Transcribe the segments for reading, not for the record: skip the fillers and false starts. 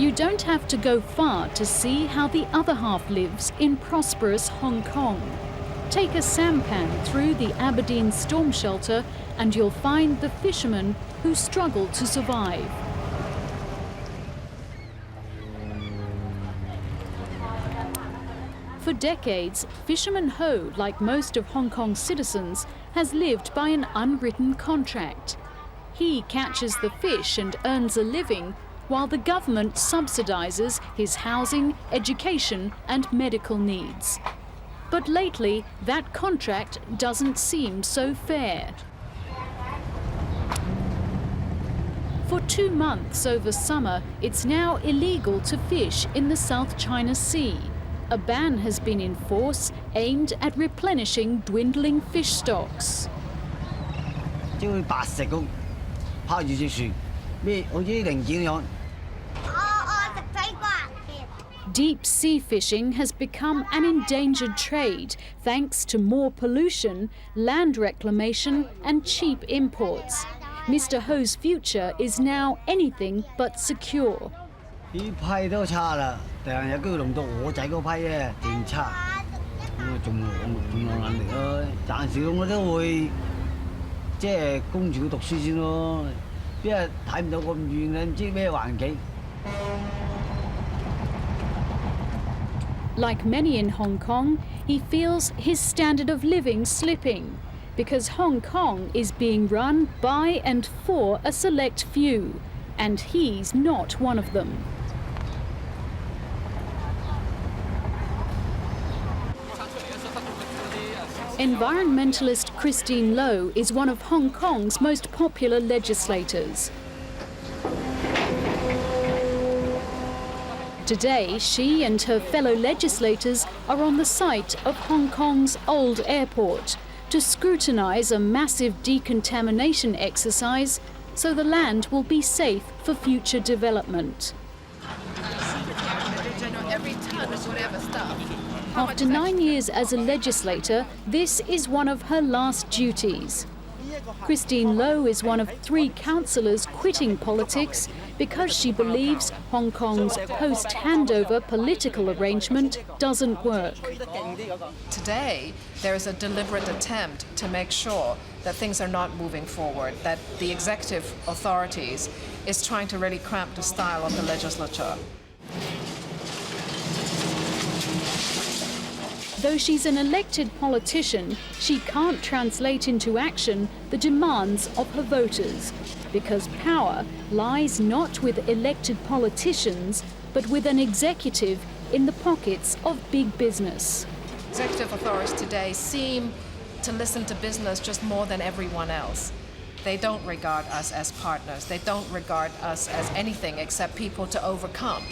You don't have to go far to see how the other half lives in prosperous Hong Kong. Take a sampan through the Aberdeen storm shelter and you'll find the fishermen who struggle to survive. For decades, Fisherman Ho, like most of Hong Kong's citizens, has lived by an unwritten contract. He catches the fish and earns a living, while the government subsidises his housing, education and medical needs. But lately, that contract doesn't seem so fair. For 2 months over summer, it's now illegal to fish in the South China Sea. A ban has been in force aimed at replenishing dwindling fish stocks. Deep sea fishing has become an endangered trade thanks to more pollution, land reclamation and cheap imports. Mr. Ho's future is now anything but secure. Like many in Hong Kong, he feels his standard of living slipping because Hong Kong is being run by and for a select few, and he's not one of them. Environmentalist Christine Lowe is one of Hong Kong's most popular legislators. Today, she and her fellow legislators are on the site of Hong Kong's old airport to scrutinise a massive decontamination exercise so the land will be safe for future development. After 9 years as a legislator, this is one of her last duties. Christine Lowe is one of 3 councillors quitting politics because she believes Hong Kong's post-handover political arrangement doesn't work. Today, there is a deliberate attempt to make sure that things are not moving forward, that the executive authorities is trying to really cramp the style of the legislature. Though she's an elected politician, she can't translate into action the demands of her voters, because power lies not with elected politicians, but with an executive in the pockets of big business. Executive authorities today seem to listen to business just more than everyone else. They don't regard us as partners. They don't regard us as anything except people to overcome.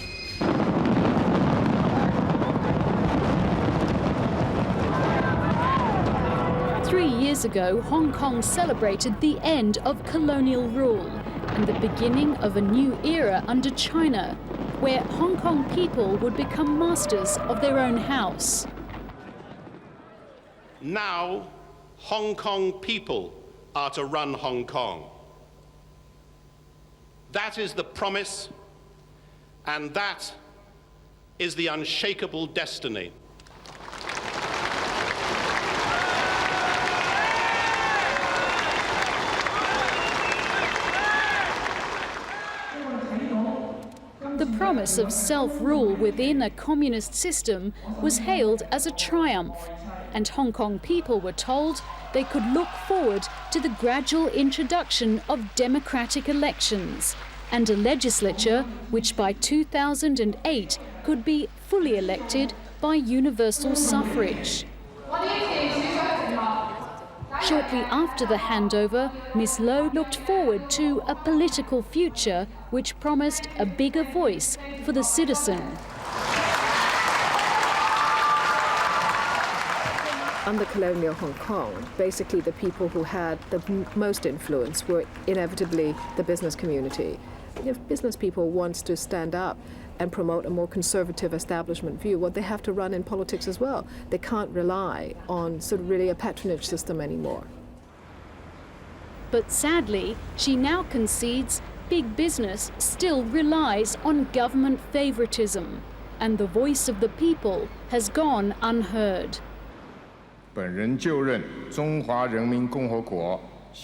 Three years ago, Hong Kong celebrated the end of colonial rule and the beginning of a new era under China, where Hong Kong people would become masters of their own house. Now, Hong Kong people are to run Hong Kong. That is the promise, and that is the unshakable destiny. The promise of self-rule within a communist system was hailed as a triumph, and Hong Kong people were told they could look forward to the gradual introduction of democratic elections and a legislature which by 2008 could be fully elected by universal suffrage. Shortly after the handover, Ms. Lowe looked forward to a political future which promised a bigger voice for the citizen. Under colonial Hong Kong, basically the people who had the most influence were inevitably the business community. If business people want to stand up and promote a more conservative establishment view, well, they have to run in politics as well. They can't rely on sort of really a patronage system anymore. But sadly, she now concedes big business still relies on government favoritism, and the voice of the people has gone unheard.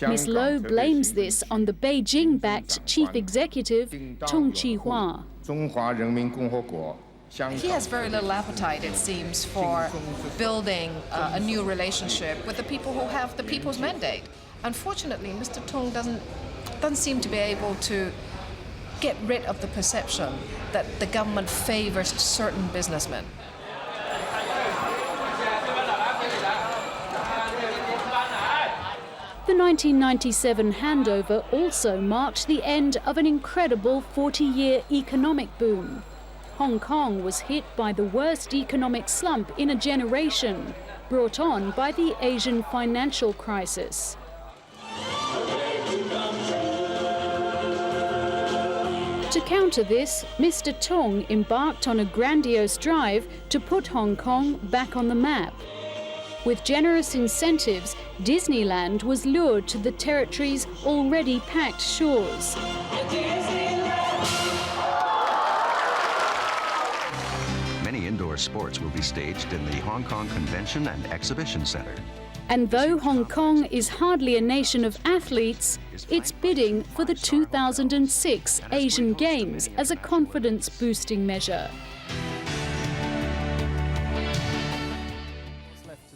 Ms. Lowe blames this on the Beijing-backed Chief Executive Tun Chee-hwa. He has very little appetite, it seems, for building a new relationship with the people who have the people's mandate. Unfortunately, Mr. Tun doesn't seem to be able to get rid of the perception that the government favors certain businessmen. The 1997 handover also marked the end of an incredible 40-year economic boom. Hong Kong was hit by the worst economic slump in a generation, brought on by the Asian financial crisis. To counter this, Mr. Tun embarked on a grandiose drive to put Hong Kong back on the map. With generous incentives, Disneyland was lured to the territory's already packed shores. Many indoor sports will be staged in the Hong Kong Convention and Exhibition Center. And though Hong Kong is hardly a nation of athletes, it's bidding for the 2006 Asian Games as a confidence-boosting measure.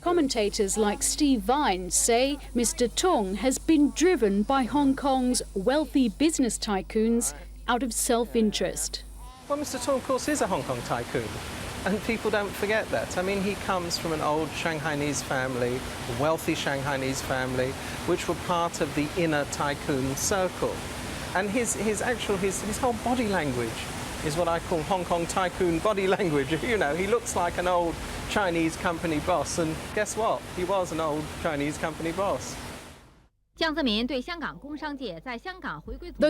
Commentators like Steve Vine say Mr. Tun has been driven by Hong Kong's wealthy business tycoons out of self-interest. Well, Mr. Tun, of course, is a Hong Kong tycoon, and people don't forget that. I mean, he comes from an old Shanghainese family, a wealthy Shanghainese family, which were part of the inner tycoon circle. And his whole body language is what I call Hong Kong tycoon body language. You know, he looks like an old Chinese company boss, and guess what? He was an old Chinese company boss. Though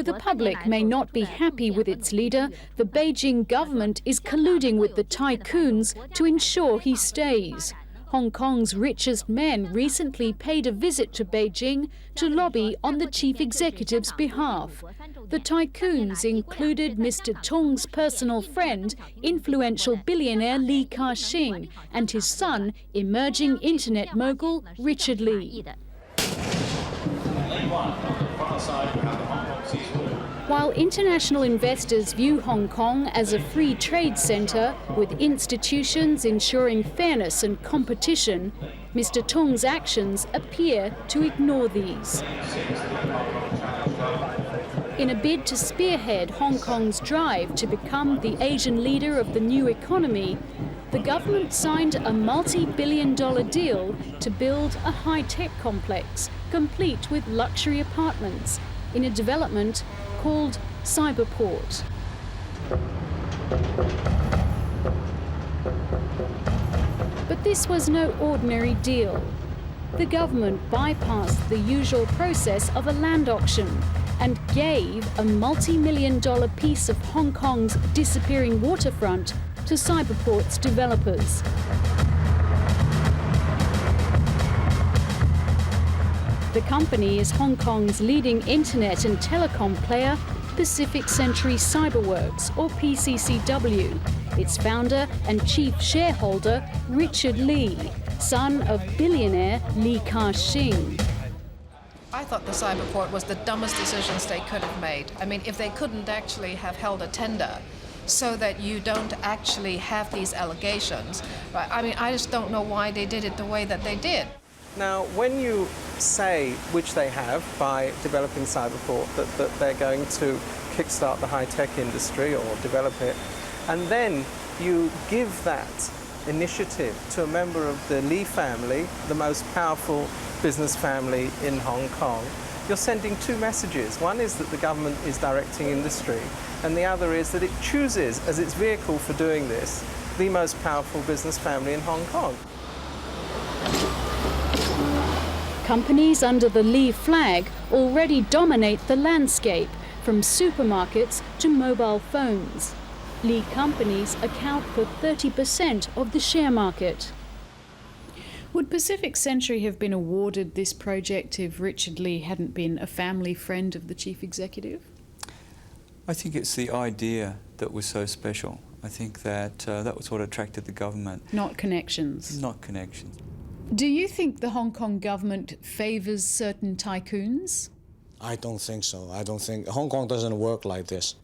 the public may not be happy with its leader, the Beijing government is colluding with the tycoons to ensure he stays. Hong Kong's richest men recently paid a visit to Beijing to lobby on the chief executive's behalf. The tycoons included Mr. Tun's personal friend, influential billionaire Li Ka-shing, and his son, emerging internet mogul Richard Li. While international investors view Hong Kong as a free trade centre with institutions ensuring fairness and competition, Mr. Tun's actions appear to ignore these. In a bid to spearhead Hong Kong's drive to become the Asian leader of the new economy, the government signed a multi-billion-dollar deal to build a high-tech complex, complete with luxury apartments, in a development called Cyberport. But this was no ordinary deal. The government bypassed the usual process of a land auction and gave a multi-million-dollar piece of Hong Kong's disappearing waterfront to Cyberport's developers. The company is Hong Kong's leading internet and telecom player, Pacific Century Cyberworks, or PCCW. Its founder and chief shareholder, Richard Li, son of billionaire Li Ka-shing. I thought the Cyberport was the dumbest decisions they could have made. I mean, if they couldn't actually have held a tender so that you don't actually have these allegations, right? I mean, I just don't know why they did it the way that they did. Now, when you say, which they have by developing Cyberport, that they're going to kickstart the high-tech industry or develop it, and then you give that initiative to a member of the Li family, the most powerful business family in Hong Kong, you're sending two messages. One is that the government is directing industry, and the other is that it chooses as its vehicle for doing this the most powerful business family in Hong Kong. Companies under the Li flag already dominate the landscape, from supermarkets to mobile phones. Li companies account for 30% of the share market. Would Pacific Century have been awarded this project if Richard Li hadn't been a family friend of the chief executive? I think it's the idea that was so special. I think that that was what attracted the government. Not connections. Not connections. Do you think the Hong Kong government favours certain tycoons? I don't think so. I don't think Hong Kong doesn't work like this.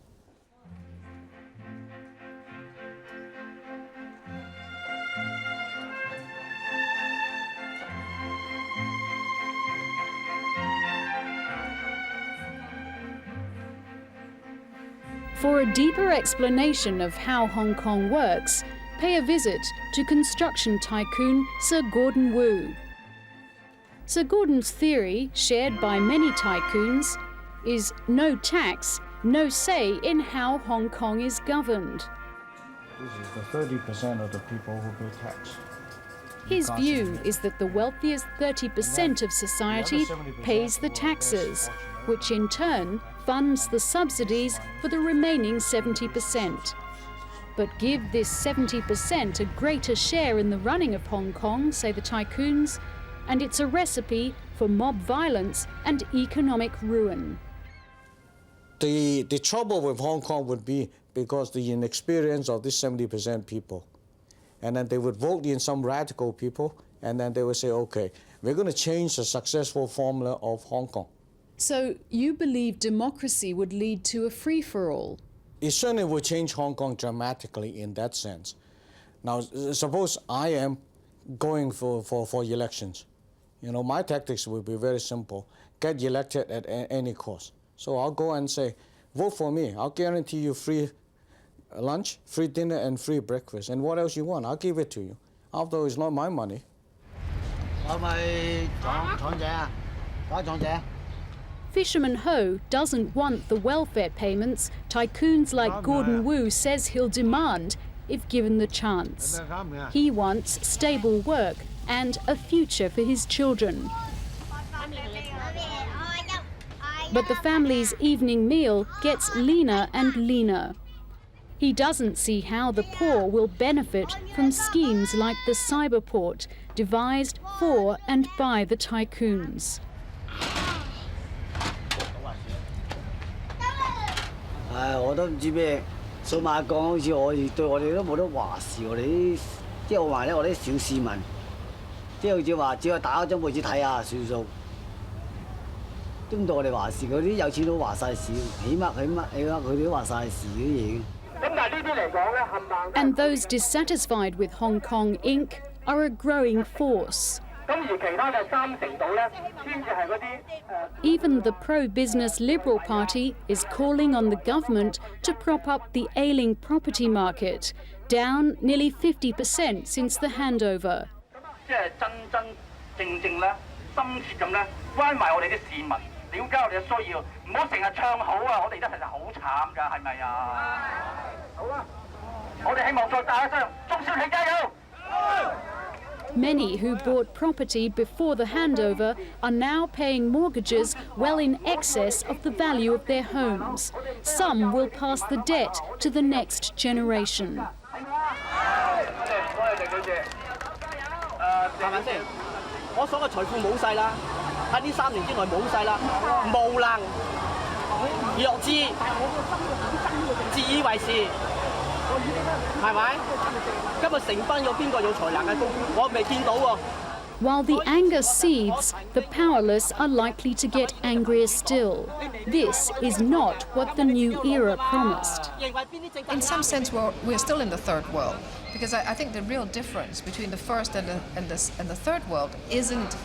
For a deeper explanation of how Hong Kong works, pay a visit to construction tycoon Sir Gordon Wu. Sir Gordon's theory, shared by many tycoons, is no tax, no say in how Hong Kong is governed. This is the 30% of the people who pay tax. His view is that the wealthiest 30% of society pays the taxes, which in turn funds the subsidies for the remaining 70%. But give this 70% a greater share in the running of Hong Kong, say the tycoons, and it's a recipe for mob violence and economic ruin. The trouble with Hong Kong would be because the inexperience of these 70% people. And then they would vote in some radical people, and then they would say, okay, we're going to change the successful formula of Hong Kong. So you believe democracy would lead to a free-for-all? It certainly would change Hong Kong dramatically in that sense. Now, suppose I am going for elections. You know, my tactics would be very simple. Get elected at any cost. So I'll go and say, vote for me. I'll guarantee you free lunch, free dinner, and free breakfast. And what else you want, I'll give it to you. After all, it's not my money. Fisherman Ho doesn't want the welfare payments tycoons like Gordon Wu says he'll demand if given the chance. He wants stable work and a future for his children. But the family's evening meal gets leaner and leaner. He doesn't see how the poor will benefit from schemes like the cyberport, devised for and by the tycoons. 我都唔知咩，數碼講好似我哋對我哋都冇得話事，我哋啲即係我話咧，我啲小市民，即係好似話只係打開張報紙睇下算數，都唔到我哋話事。嗰啲有錢佬話晒事，起碼佢哋都話晒事嗰啲嘢。咁但係呢啲嚟講咧，冚唪唥。And those dissatisfied with Hong Kong Inc. are a growing force. Even the pro-business Liberal Party is calling on the government to prop up the ailing property market, down nearly 50% since the handover. Many who bought property before the handover are now paying mortgages well in excess of the value of their homes. Some will pass the debt to the next generation. While the anger seethes, the powerless are likely to get angrier still. This is not what the new era promised. In some sense, we're still in the third world, because I think the real difference between the first and the third world isn't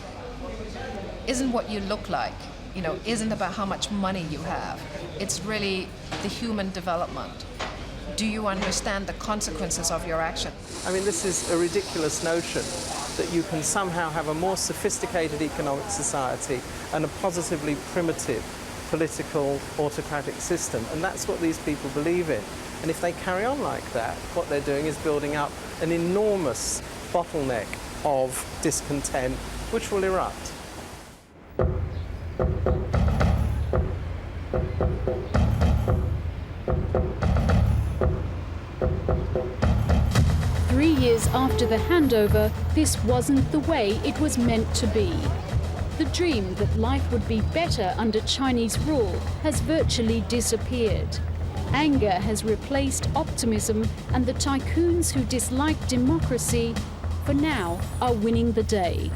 what you look like, you know, isn't about how much money you have. It's really the human development. Do you understand the consequences of your action? I mean, this is a ridiculous notion that you can somehow have a more sophisticated economic society and a positively primitive political autocratic system, and that's what these people believe in. And if they carry on like that, what they're doing is building up an enormous bottleneck of discontent which will erupt. Years after the handover, this wasn't the way it was meant to be. The dream that life would be better under Chinese rule has virtually disappeared. Anger has replaced optimism, and the tycoons who dislike democracy, for now, are winning the day.